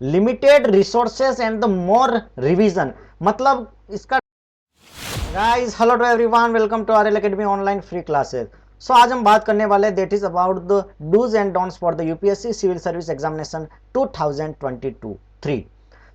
Limited resources and the more revision, मतलब इसका guys hello to everyone, welcome to RL academy online free classes. So आज हम बात करने वाले that is about the dos and don'ts for the UPSC civil service examination 2022-3।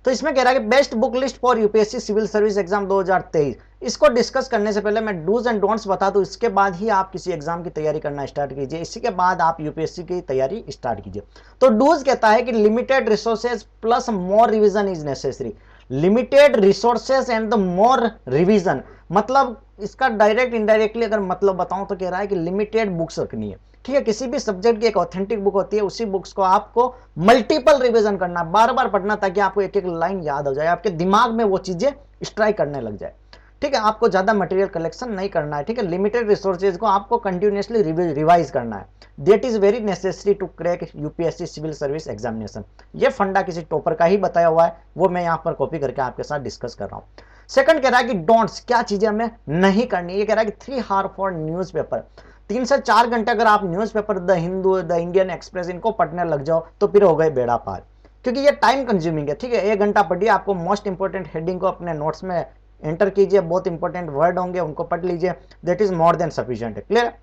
तो इसमें कह रहा है कि best book list for UPSC civil service exam 2023। इसको डिस्कस करने से पहले मैं डूज एंड डोंट्स बता दूं, इसके बाद ही आप किसी एग्जाम की तैयारी करना स्टार्ट कीजिए, इसी के बाद आप यूपीएससी की तैयारी स्टार्ट कीजिए। तो डूज कहता है कि limited resources plus more revision is necessary. Limited resources and the more revision, मतलब इसका डायरेक्ट इनडायरेक्टली अगर मतलब बताऊं तो कह रहा है कि लिमिटेड बुक्स रखनी है। ठीक है, किसी भी सब्जेक्ट की एक ऑथेंटिक बुक होती है, उसी बुक्स को आपको मल्टीपल रिवीजन करना, बार बार पढ़ना, ताकि आपको एक एक लाइन याद हो जाए, आपके दिमाग में वो चीजें स्ट्राइक करने लग जाए। ठीक है, आपको ज्यादा मटेरियल कलेक्शन नहीं करना है। ठीक है, लिमिटेड रिसोर्सेज को आपको कंटिन्यूसली रिवाइज करना है। That is very necessary to crack UPSC civil service examination. ये फंडा किसी टॉपर का ही बताया हुआ है, वो मैं यहाँ पर कॉपी करके आपके साथ डिस्कस कर रहा हूँ। सेकंड कह रहा है कि डोंट्स, क्या चीजें हमें नहीं करनी। ये कह रहा है कि 3 हावर फॉर न्यूज़पेपर, 3 से 4 घंटे अगर आप newspaper, the Hindu, the Indian express, इनको पढ़ने लग जाओ तो फिर हो गए बेड़ा पार, क्योंकि ये टाइम कंज्यूमिंग है। ठीक है, 1 घंटा पढ़िए, आपको मोस्ट इंपोर्टेंट हेडिंग को अपने नोट्स में एंटर कीजिए, बहुत इंपॉर्टेंट वर्ड होंगे उनको पढ़ लीजिए, that is more than sufficient है। क्लियर है?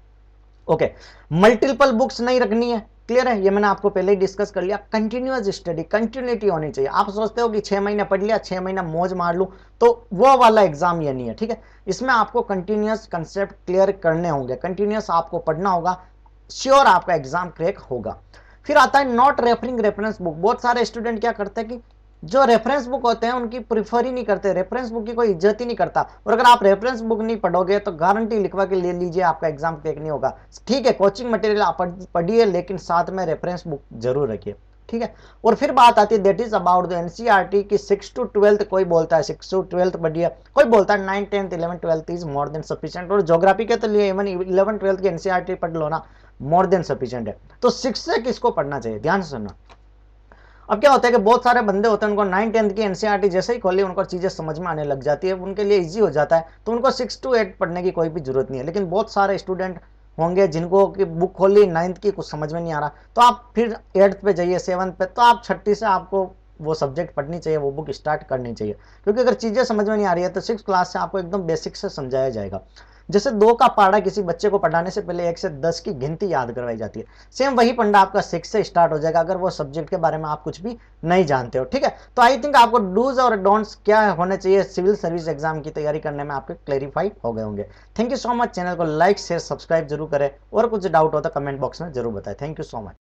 ओके, मल्टीपल बुक्स नहीं रखनी है। क्लियर है, ये मैंने आपको पहले ही डिस्कस कर लिया। कंटिन्यूअस स्टडी, कंटिन्यूटी होनी चाहिए। आप सोचते हो कि 6 महीने पढ़ लिया, 6 महीना मौज मार लूं, तो वो वाला एग्जाम ये नहीं है। ठीक है, इसमें आपको कंटिन्यूअस कंसेप्ट क्लियर करने होंगे, कंटिन्यूअस आपको पढ़ना होगा, श्योर आपका एग्जाम क्रैक होगा। फिर आता है नॉट रेफरिंग रेफरेंस बुक। बहुत सारे स्टूडेंट क्या करते हैं कि जो रेफरेंस बुक होते हैं उनकी प्रीफर ही नहीं करते, रेफरेंस बुक की कोई इज्जत ही नहीं करता। और अगर आप रेफरेंस बुक नहीं पढ़ोगे तो गारंटी लिखवा के ले लीजिए, आपका एग्जाम क्रैक नहीं होगा। ठीक है, कोचिंग मटेरियल आप पढ़िए, लेकिन साथ में रेफरेंस बुक जरूर रखिए। ठीक है, और फिर बात आती है that is about the NCERT की 6 to 12। कोई बोलता है 6 to 12 पढ़िए, कोई बोलता है 9, 10, 11, 12 इज मोर देन सफिशिएंट। और ज्योग्राफी के तो लिए इवन 11, 12 की एनसीईआरटी पढ़ लो ना, मोर देन सफिशिएंट है। तो 6 से किसको पढ़ना चाहिए, ध्यान से सुनना। अब क्या होता है कि बहुत सारे बंदे होते हैं, उनको 9, 10 की एनसीईआरटी जैसे ही खोली उनको चीजें समझ में आने लग जाती है, उनके लिए इजी हो जाता है, तो उनको 6 to 8 पढ़ने की कोई भी जरूरत नहीं है। लेकिन बहुत सारे स्टूडेंट होंगे जिनको कि बुक खोली 9th की, कुछ समझ में नहीं आ रहा, तो आप फिर 8th पे जाइए, 7th पे, तो आप 6ठी से आपको वो सब्जेक्ट पढ़नी चाहिए, वो बुक स्टार्ट करनी चाहिए। क्योंकि अगर चीजें समझ में नहीं आ रही है तो 6th क्लास से आपको एकदम बेसिक से समझाया जाएगा। जैसे 2 का पारा किसी बच्चे को पढ़ाने से पहले 1 से 10 की गिनती याद करवाई जाती है, सेम वही पंडा आपका 6 से स्टार्ट हो जाएगा, अगर वो सब्जेक्ट के बारे में आप कुछ भी नहीं जानते हो। ठीक है, तो आई थिंक आपको डूज और डोंट्स क्या होने चाहिए सिविल सर्विस एग्जाम की तैयारी करने में आपके क्लैरिफाई हो गए होंगे। Thank you so much. Channel को लाइक शेयर सब्सक्राइब जरूर करें, और कुछ डाउट हो तो कमेंट बॉक्स में जरूर बताएं। Thank you so much.